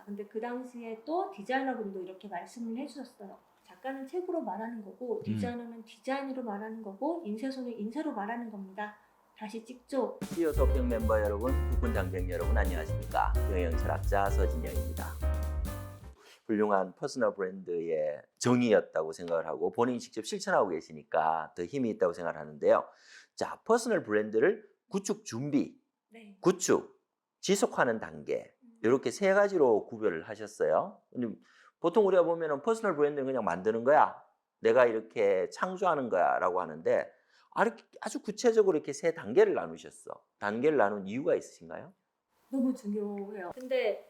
근데 그 당시에 또 디자이너분도 이렇게 말씀을 해주셨어요. 작가는 책으로 말하는 거고 디자이너는 디자인으로 말하는 거고 인쇄소는 인쇄로 말하는 겁니다. 다시 찍죠. 히어 토핑 멤버 여러분, 국군 장병 여러분 안녕하십니까? 경영 철학자 서진영입니다. 훌륭한 퍼스널 브랜드의 정의였다고 생각을 하고 본인이 직접 실천하고 계시니까 더 힘이 있다고 생각을 하는데요. 자, 퍼스널 브랜드를 구축 준비, 네. 구축, 지속하는 단계 이렇게 세 가지로 구별을 하셨어요. 근데 보통 우리가 보면은 퍼스널 브랜드는 그냥 만드는 거야. 내가 이렇게 창조하는 거야 라고 하는데 아주 구체적으로 이렇게 세 단계를 나누셨어. 단계를 나눈 이유가 있으신가요? 너무 중요해요. 근데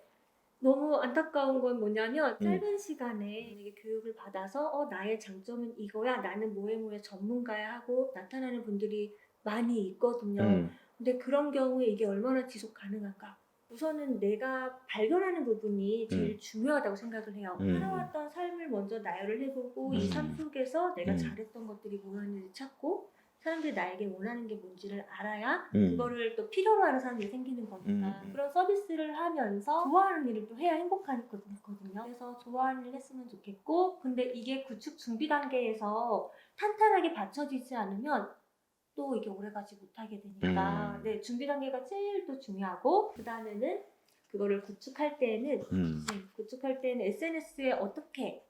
너무 안타까운 건 뭐냐면 짧은 시간에 이게 교육을 받아서 나의 장점은 이거야. 나는 뭐에 전문가야 하고 나타나는 분들이 많이 있거든요. 근데 그런 경우에 이게 얼마나 지속 가능할까? 우선은 내가 발견하는 부분이 제일 중요하다고 생각을 해요. 살아왔던 삶을 먼저 나열을 해보고 이 삶 속에서 내가 잘했던 것들이 뭐였는지 찾고 사람들이 나에게 원하는 게 뭔지를 알아야 그거를 또 필요로 하는 사람들이 생기는 거니까 그런 서비스를 하면서 좋아하는 일을 또 해야 행복하거든요. 그래서 좋아하는 일 했으면 좋겠고 근데 이게 구축 준비 단계에서 탄탄하게 받쳐지지 않으면 또 이게 오래가지 못하게 되니까 네, 준비 단계가 제일 또 중요하고 그 다음에는 그거를 구축할 때는 SNS에 어떻게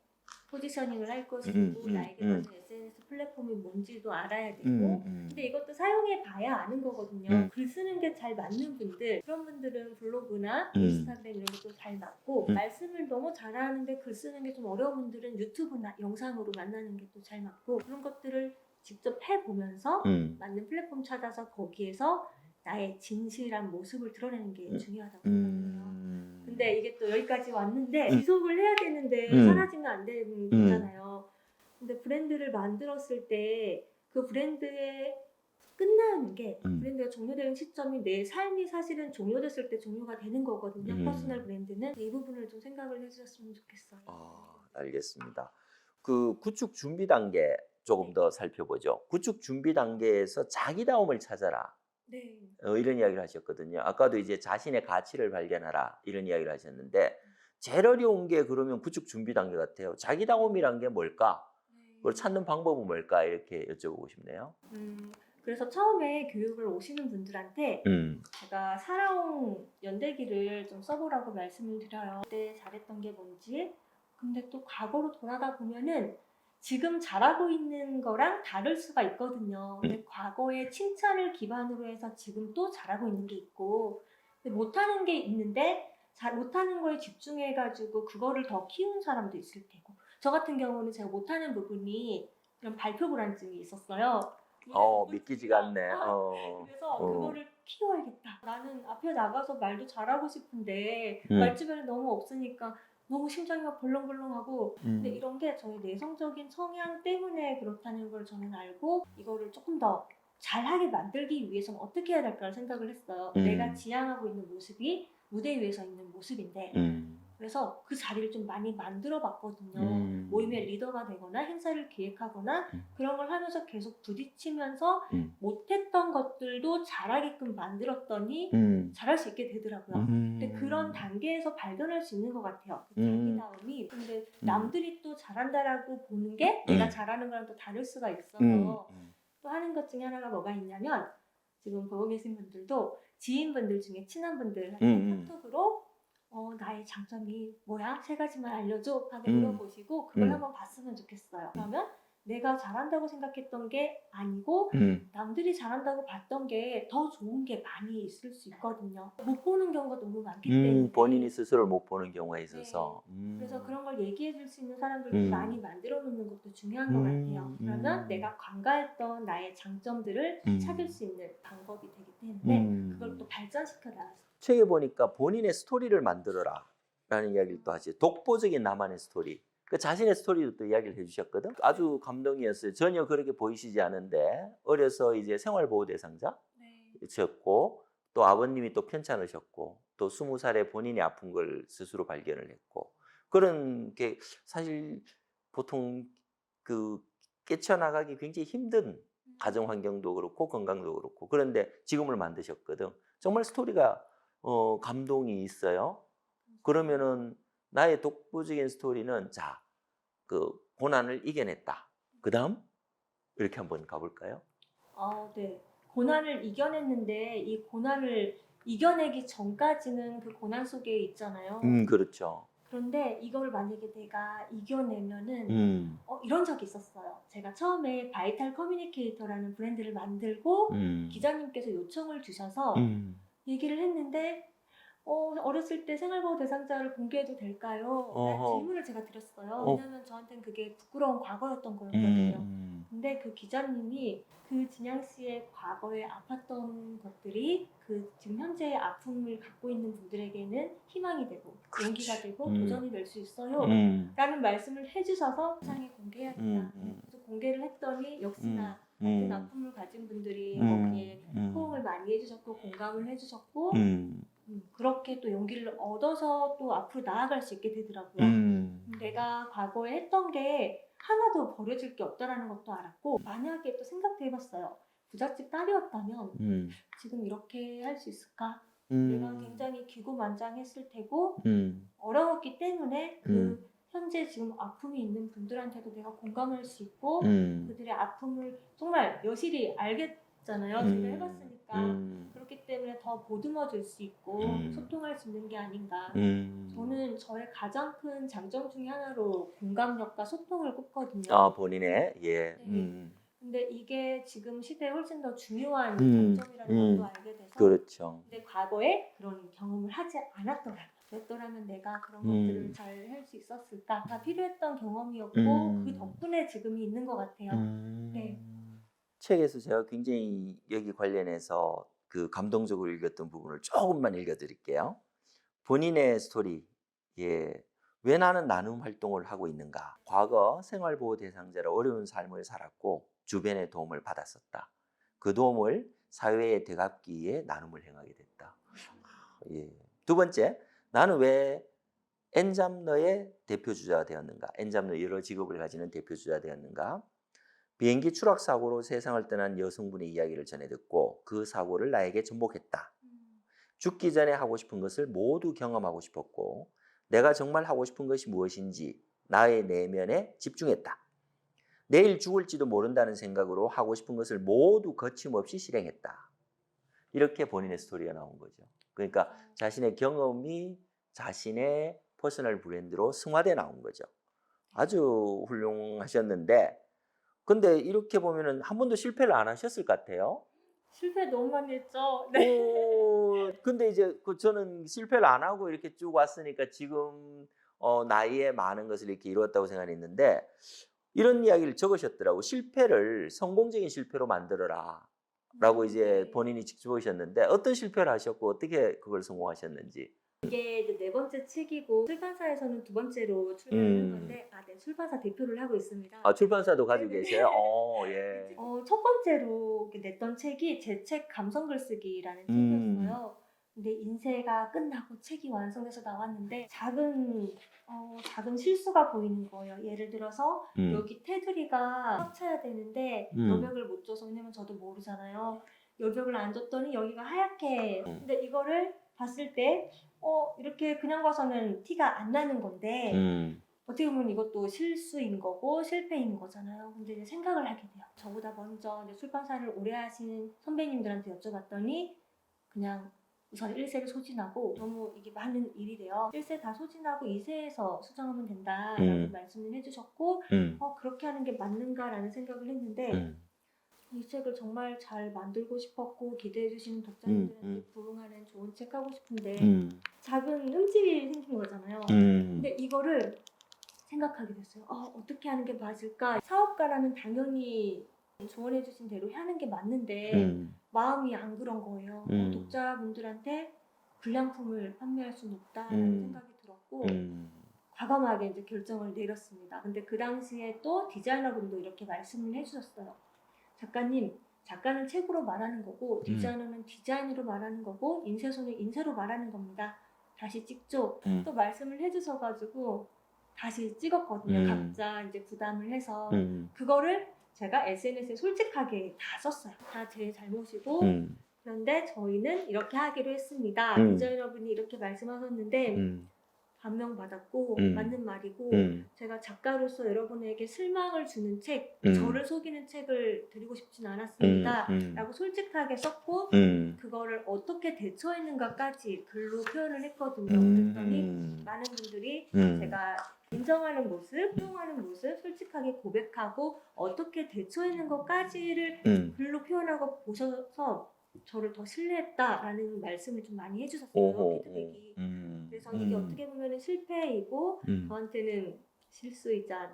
포지셔닝을 할 것이고 나에게 맞는 SNS 플랫폼이 뭔지도 알아야 되고 근데 이것도 사용해 봐야 아는 거거든요. 글 쓰는 게 잘 맞는 분들 그런 분들은 블로그나 인스타그램 이런 게 또 잘 맞고 말씀을 너무 잘하는데 글 쓰는 게 좀 어려운 분들은 유튜브나 영상으로 만나는 게 또 잘 맞고 그런 것들을 직접 해보면서 맞는 플랫폼 찾아서 거기에서 나의 진실한 모습을 드러내는 게 중요하다고 생각해요. 근데 이게 또 여기까지 왔는데 지속을 해야 되는데 사라지면 안 되는 거잖아요. 근데 브랜드를 만들었을 때 그 브랜드의 끝나는 게 브랜드가 종료되는 시점이 내 삶이 사실은 종료됐을 때 종료가 되는 거거든요. 퍼스널 브랜드는 이 부분을 좀 생각을 해주셨으면 좋겠어요. 알겠습니다. 그 구축 준비 단계 조금 더 살펴보죠. 구축 준비 단계에서 자기다움을 찾아라. 네. 이런 이야기를 하셨거든요. 아까도 이제 자신의 가치를 발견하라 이런 이야기를 하셨는데 제일 어려운 게 그러면 구축 준비 단계 같아요. 자기다움이란 게 뭘까? 그걸 찾는 방법은 뭘까? 이렇게 여쭤보고 싶네요. 그래서 처음에 교육을 오시는 분들한테 제가 살아온 연대기를 좀 써보라고 말씀을 드려요. 그때 잘했던 게 뭔지 근데 또 과거로 돌아가 보면은 지금 잘하고 있는 거랑 다를 수가 있거든요. 근데 과거의 칭찬을 기반으로 해서 지금 또 잘하고 있는 게 있고 근데 못하는 게 있는데 못하는 거에 집중해가지고 그거를 더 키운 사람도 있을 테고 저 같은 경우는 제가 못하는 부분이 이런 발표 불안증이 있었어요. 믿기지가 않네. 그래서 그거를 키워야겠다. 나는 앞에 나가서 말도 잘하고 싶은데 말주변에 너무 없으니까 너무 심장이 막 벌렁벌렁하고 근데 이런 게 저희 내성적인 성향 때문에 그렇다는 걸 저는 알고 이거를 조금 더 잘하게 만들기 위해서는 어떻게 해야 될까를 생각을 했어요. 내가 지향하고 있는 모습이 무대 위에서 있는 모습인데 그래서 그 자리를 좀 많이 만들어 봤거든요. 모임의 리더가 되거나 행사를 기획하거나 그런 걸 하면서 계속 부딪히면서 못했던 것들도 잘하게끔 만들었더니 잘할 수 있게 되더라고요. 근데 그런 단계에서 발견할 수 있는 것 같아요. 자기다움이. 근데 남들이 또 잘한다라고 보는 게 내가 잘하는 거랑 또 다를 수가 있어서 또 하는 것 중에 하나가 뭐가 있냐면 지금 보고 계신 분들도 지인분들 중에 친한 분들한테 카톡으로 나의 장점이 뭐야? 3가지만 알려줘 하고 물어보시고 그걸 한번 봤으면 좋겠어요. 그러면 내가 잘한다고 생각했던 게 아니고 남들이 잘한다고 봤던 게 더 좋은 게 많이 있을 수 있거든요. 못 보는 경우가 너무 많기 때문에 본인이 스스로를 못 보는 경우가 있어서 그래서 그런 걸 얘기해 줄 수 있는 사람들을 많이 만들어 놓는 것도 중요한 것 같아요. 그러면 내가 관가했던 나의 장점들을 찾을 수 있는 방법이 되기 때문에 그걸 또 발전시켜 나갈 수 책에 보니까 본인의 스토리를 만들어라 라는 이야기를 또 하지. 독보적인 나만의 스토리. 그 자신의 스토리도 또 이야기를 해주셨거든. 아주 감동이었어요. 전혀 그렇게 보이시지 않은데 어려서 이제 생활보호 대상자였고 또 아버님이 또 편찮으셨고 또 20살에 본인이 아픈 걸 스스로 발견을 했고 그런 게 사실 보통 그 깨쳐나가기 굉장히 힘든 가정 환경도 그렇고 건강도 그렇고 그런데 지금을 만드셨거든. 정말 스토리가 감동이 있어요. 그러면은 나의 독보적인 스토리는 자, 그 고난을 이겨냈다. 그다음 이렇게 한번 가볼까요? 네. 고난을 이겨냈는데 이 고난을 이겨내기 전까지는 그 고난 속에 있잖아요. 그렇죠. 그런데 이걸 만약에 내가 이겨내면은 음, 이런 적이 있었어요. 제가 처음에 바이탈 커뮤니케이터라는 브랜드를 만들고 기자님께서 요청을 주셔서 얘기를 했는데 어렸을 때 생활보호 대상자를 공개해도 될까요? 라는 어허. 질문을 제가 드렸어요. 어. 왜냐하면 저한테는 그게 부끄러운 과거였던 거였거든요. 음, 근데 그 기자님이 그 진양 씨의 과거에 아팠던 것들이 그 지금 현재의 아픔을 갖고 있는 분들에게는 희망이 되고 그렇지. 용기가 되고 음. 도전이 될 수 있어요. 음, 라는 말씀을 해주셔서 세상에 공개해야겠다. 그래서 공개를 했더니 역시나 같은 아픔을 가진 분들이 거기에 호응을 많이 해주셨고 공감을 해주셨고 그렇게 또 용기를 얻어서 또 앞으로 나아갈 수 있게 되더라고요. 내가 과거에 했던 게 하나도 버려질 게 없다라는 것도 알았고 만약에 또 생각도 해봤어요. 부잣집 딸이었다면 지금 이렇게 할 수 있을까? 내가 굉장히 기고만장했을 테고 어려웠기 때문에 그 현재 지금 아픔이 있는 분들한테도 내가 공감할 수 있고 그들의 아픔을 정말 여실히 알겠잖아요. 제가 해봤으니까. 그렇기 때문에 더 보듬어 줄 수 있고 소통할 수 있는 게 아닌가. 저는 저의 가장 큰 장점 중에 하나로 공감력과 소통을 꼽거든요. 아, 본인의 예. 네. 근데 이게 지금 시대에 훨씬 더 중요한 음. 장점이라는 것도 알게 돼서 그렇죠. 근데 과거에 그런 경험을 하지 않았더라고요. 그랬더라면 내가 그런 것들을 잘 할 수 있었을까? 필요했던 경험이었고 그 덕분에 지금이 있는 것 같아요. 네. 책에서 제가 굉장히 여기 관련해서 그 감동적으로 읽었던 부분을 조금만 읽어드릴게요. 본인의 스토리, 예, 왜 나는 나눔 활동을 하고 있는가? 과거 생활보호 대상자로 어려운 삶을 살았고 주변의 도움을 받았었다. 그 도움을 사회에 되갚기 위해 나눔을 행하게 됐다. 예. 두 번째, 나는 왜 엔잡러의 대표주자가 되었는가? 엔잡러 여러 직업을 가지는 대표주자가 되었는가? 비행기 추락 사고로 세상을 떠난 여성분의 이야기를 전해 듣고 그 사고를 나에게 전복했다. 죽기 전에 하고 싶은 것을 모두 경험하고 싶었고 내가 정말 하고 싶은 것이 무엇인지 나의 내면에 집중했다. 내일 죽을지도 모른다는 생각으로 하고 싶은 것을 모두 거침없이 실행했다. 이렇게 본인의 스토리가 나온 거죠. 그러니까 자신의 경험이 자신의 퍼스널 브랜드로 승화돼 나온 거죠. 아주 훌륭하셨는데 근데 이렇게 보면은 한 번도 실패를 안 하셨을 것 같아요. 실패 너무 많이 했죠. 네. 근데 이제 저는 실패를 안 하고 이렇게 쭉 왔으니까 지금 나이에 많은 것을 이렇게 이루었다고 생각했는데 이런 이야기를 적으셨더라고. 실패를 성공적인 실패로 만들어라. 라고 이제 네. 본인이 직접 적으셨는데 어떤 실패를 하셨고 어떻게 그걸 성공하셨는지. 이게 이제 네 번째 책이고 출판사에서는 두 번째로 출간을 한 건데 네, 출판사 대표를 하고 있습니다. 아, 출판사도 가지고 네네. 계세요? 예. 첫 번째로 냈던 책이 제 책 감성 글쓰기라는 책이었어요. 근데 인쇄가 끝나고 책이 완성돼서 나왔는데 작은 실수가 보이는 거예요. 예를 들어서 여기 테두리가 꽉 차야 되는데 여백을 못 줘서 왜냐면 저도 모르잖아요. 여백을 안 줬더니 여기가 하얗게 근데 이거를 봤을 때 이렇게 그냥 봐서는 티가 안 나는 건데 어떻게 보면 이것도 실수인 거고 실패인 거잖아요. 근데 이제 생각을 하게 돼요. 저보다 먼저 이제 출판사를 오래 하신 선배님들한테 여쭤봤더니 그냥 우선 1세를 소진하고 너무 이게 많은 일이 돼요. 1세 다 소진하고 2세에서 수정하면 된다라고 말씀을 해주셨고 그렇게 하는 게 맞는가라는 생각을 했는데 이 책을 정말 잘 만들고 싶었고 기대해 주시는 독자님들한테 부응하는 좋은 책 하고 싶은데 작은 흠집이 생긴 거잖아요. 근데 이거를 생각하게 됐어요. 어떻게 하는 게 맞을까? 사업가라면 당연히 조언해 주신 대로 하는 게 맞는데 마음이 안 그런 거예요. 독자분들한테 불량품을 판매할 수는 없다라는 생각이 들었고 과감하게 이제 결정을 내렸습니다. 근데 그 당시에 또 디자이너분도 이렇게 말씀을 해주셨어요. 작가님, 작가는 책으로 말하는 거고 디자이너는 디자인으로 말하는 거고 인쇄소는 인쇄로 말하는 겁니다. 다시 찍죠. 또 말씀을 해주셔가지고 다시 찍었거든요. 각자 이제 부담을 해서 그거를 제가 SNS에 솔직하게 다 썼어요. 다 제 잘못이고 그런데 저희는 이렇게 하기로 했습니다. 디자이너분이 이렇게 말씀하셨는데 감명받았고 맞는 말이고 제가 작가로서 여러분에게 실망을 주는 책, 저를 속이는 책을 드리고 싶진 않았습니다 라고 솔직하게 썼고 그거를 어떻게 대처했는가까지 글로 표현을 했거든요. 그랬더니 많은 분들이 제가 인정하는 모습, 수용하는 모습, 솔직하게 고백하고 어떻게 대처했는 것까지를 글로 표현하고 보셔서 저를 더 신뢰했다라는 말씀을 좀 많이 해주셨어요. 피드백이. 그래서 이게 어떻게 보면 실패이고 저한테는 실수이자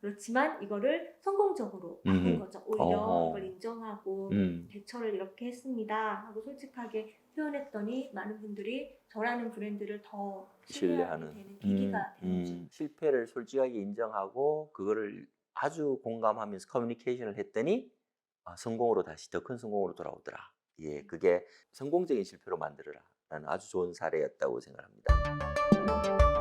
그렇지만 이거를 성공적으로 바꾼 거죠. 오히려 이걸 인정하고 대처를 이렇게 했습니다 하고 솔직하게 표현했더니 많은 분들이 저라는 브랜드를 더 신뢰하게 되는 계기가 되는 거죠. 실패를 솔직하게 인정하고 그거를 아주 공감하면서 커뮤니케이션을 했더니 성공으로 다시 더 큰 성공으로 돌아오더라. 예, 그게 성공적인 실패로 만들어라 라는 아주 좋은 사례였다고 생각합니다.